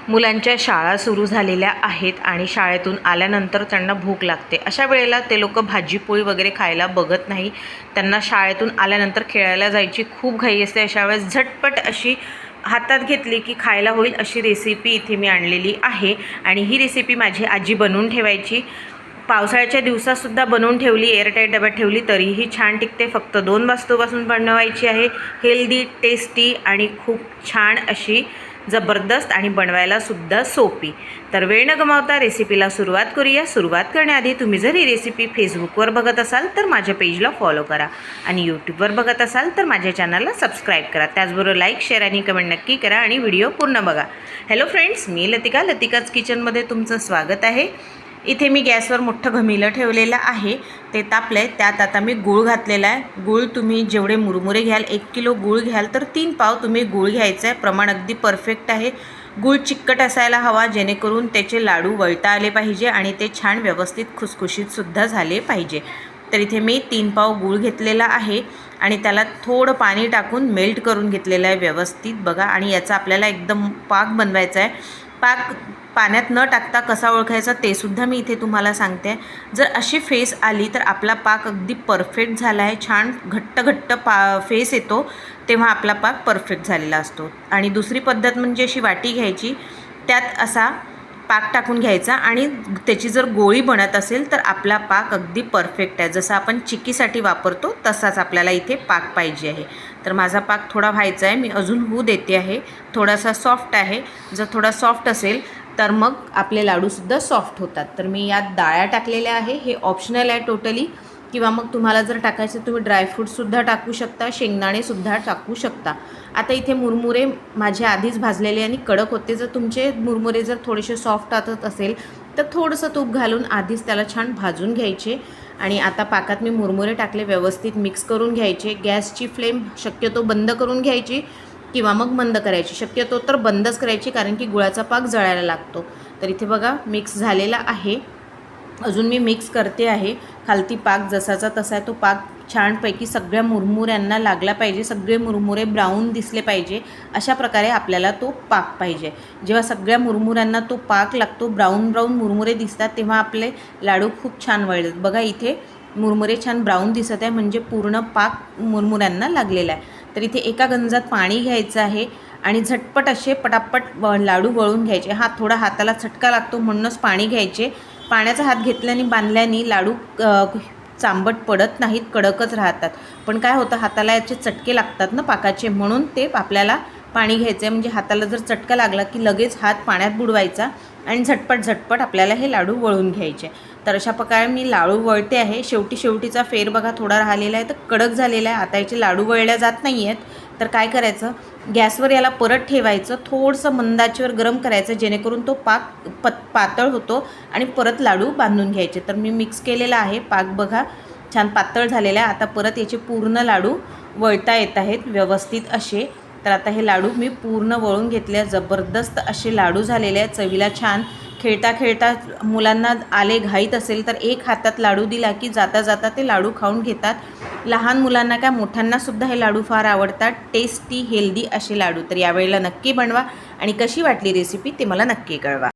मुलांच्या शाळा सुरू झालेल्या आहेत आणि शाळेतून आल्यानंतर त्यांना भूक लागते। अशा वेळेला ते लोक भाजीपोळी वगैरे खायला बघत नाही। त्यांना शाळेतून आल्यानंतर खेळायला जायची खूप घाई असते। अशा वेळेस झटपट अशी हातात घेतली की खायला होईल अशी रेसिपी इथे मी आणलेली आहे। आणि ही रेसिपी माझी आजी बनवून ठेवायची। पावसाळ्याच्या दिवसातसुद्धा बनवून ठेवली, एअरटाईट डब्यात ठेवली तरीही छान टिकते। फक्त 2 वाजतापासून बनवायची आहे। हेल्दी, टेस्टी आणि खूप छान अशी जबरदस्त आणि बनवायला सुद्धा सोपी। तर वेळ न गमावता रेसिपीला सुरुवात करूया। सुरुवात करण्याआधी तुम्ही जर ही रेसिपी फेसबुकवर बघत असाल तर माझ्या पेजला फॉलो करा आणि यूट्यूबवर बघत असाल तर माझ्या चॅनलला सबस्क्राईब करा। त्याचबरोबर लाईक, शेअर आणि कमेंट नक्की करा आणि व्हिडिओ पूर्ण बघा। हॅलो फ्रेंड्स, मी लतिका, लतिकाच किचनमध्ये तुमचं स्वागत आहे। इथे मी गॅसवर मोठं घमिलं ठेवलेलं आहे, ते तापलं आहे। त्यात आता मी गूळ घातलेला आहे। गूळ तुम्ही जेवढे मुरमुरे घ्याल, 1 किलो गूळ घ्याल तर 3 पाव तुम्ही गूळ घ्यायचं आहे। प्रमाण अगदी परफेक्ट आहे। गूळ चिकट असायला हवा, जेणेकरून त्याचे लाडू वळता आले पाहिजे आणि ते छान व्यवस्थित खुसखुशीतसुद्धा झाले पाहिजे। तर इथे मी 3 पाव गूळ घेतलेला आहे आणि त्याला थोडं पाणी टाकून मेल्ट करून घेतलेलं आहे व्यवस्थित बघा। आणि याचा आपल्याला एकदम पाक बनवायचा आहे। पाक पाण्यात न टाकता कसा ओळखायचा ते सुद्धा मी इथे तुम्हाला सांगते। जर अशी फेस आली तर आपला पाक अगदी परफेक्ट झाला आहे। छान घट्ट फेस येतो तेव्हा आपला पाक परफेक्ट झालेला असतो। आणि दुसरी पद्धत म्हणजे अशी वाटी घ्यायची, त्यात असा पाक टाकून घ्यायचा आणि त्याची जर गोळी बनत असेल तर आपला पाक अगदी परफेक्ट आहे। जसं आपण चिक्कीसाठी वापरतो तसाच आपल्याला इथे पाक पाहिजे आहे। तर माझा पाक थोडा व्हायचा आहे, मी अजून होऊ देते आहे। थोडासा सॉफ्ट आहे, जर थोडा सॉफ्ट असेल तर मग आपले लाडूसुद्धा सॉफ्ट होतात। तर मी यात डाळ्या टाकलेल्या आहे, हे ऑप्शनल आहे टोटली। किंवा मग तुम्हाला जर टाकायचं तुम्ही ड्रायफ्रूटसुद्धा टाकू शकता, शेंगदाणेसुद्धा टाकू शकता। आता इथे मुरमुरे माझे आधीच भाजलेले आणि कडक होते। जर तुमचे मुरमुरे जर थोडेसे सॉफ्ट आटत असेल तर थोडंसं तूप घालून आधीच त्याला छान भाजून घ्यायचे। आणि आता पाकात मी मुरमुरे टाकले, व्यवस्थित मिक्स करून घ्यायचे। गॅसची फ्लेम शक्यतो बंद करून घ्यायची किंवा मग मंद करायची, शक्यतो तर बंदच करायची कारण की गुळाचा पाक जळायला लागतो। तर इथे बघा मिक्स झालेला आहे, अजून मी मिक्स करते आहे। खालती पाक जसाचा तसा आहे, तो पाक छानपैकी सगळ्या मुरमुऱ्यांना लागला पाहिजे। सगळे मुरमुरे ब्राऊन दिसले पाहिजे, अशा प्रकारे आपल्याला तो पाक पाहिजे। जेव्हा सगळ्या मुरमुऱ्यांना तो पाक लागतो, ब्राऊन मुरमुरे दिसतात, तेव्हा आपले लाडू खूप छान वळतात। बघा इथे मुरमुरे छान ब्राऊन दिसत आहे, म्हणजे पूर्ण पाक मुरमुऱ्यांना लागलेला आहे। तर इथे एका गंजात पाणी घ्यायचं आहे आणि झटपट असे पटापट लाडू वळून घ्यायचे। हा थोडा हाताला चटका लागतो म्हणूनच पाणी घ्यायचे। पाण्याचा हात घेतल्याने बांधल्याने लाडू चांबट पडत नाहीत, कडकच राहतात। पण काय होतं, हाताला याचे चटके लागतात ना पाकाचे, म्हणून ते आपल्याला पाणी घ्यायचं आहे। म्हणजे हाताला जर चटका लागला की लगेच हात पाण्यात बुडवायचा आणि झटपट आपल्याला हे लाडू वळून घ्यायचे। तर अशा प्रकारे मी लाडू वळते आहे। शेवटीचा फेर बघा थोडा राहिलेला आहे, तर कडक झालेला आहे। आता याचे लाडू वळल्या जात नाही आहेत, तर काय करायचं, गॅसवर याला परत ठेवायचं, थोडंसं मंद आचेवर गरम करायचं, जेणेकरून तो पाक पातळ होतो आणि परत लाडू बांधून घ्यायचे। तर मी मिक्स केलेला आहे पाक बघा, छान पातळ झालेला आहे। आता परत याचे पूर्ण लाडू वळता येत आहेत व्यवस्थित असे। तर आता हे लाडू मी पूर्ण वळून घेतले, जबरदस्त असे लाडू झालेले आहेत, चवीला छान। खेळता मुलांना आले घाईत असेल तर एक हातात लाडू दिला की जाता ते लाडू खाऊन घेतात। लहान मुलांना काय मोठ्यांनासुद्धा हे लाडू फार आवडतात, टेस्टी हेल्दी असे लाडू। तर यावेळेला नक्की बनवा आणि कशी वाटली रेसिपी ते मला नक्की कळवा।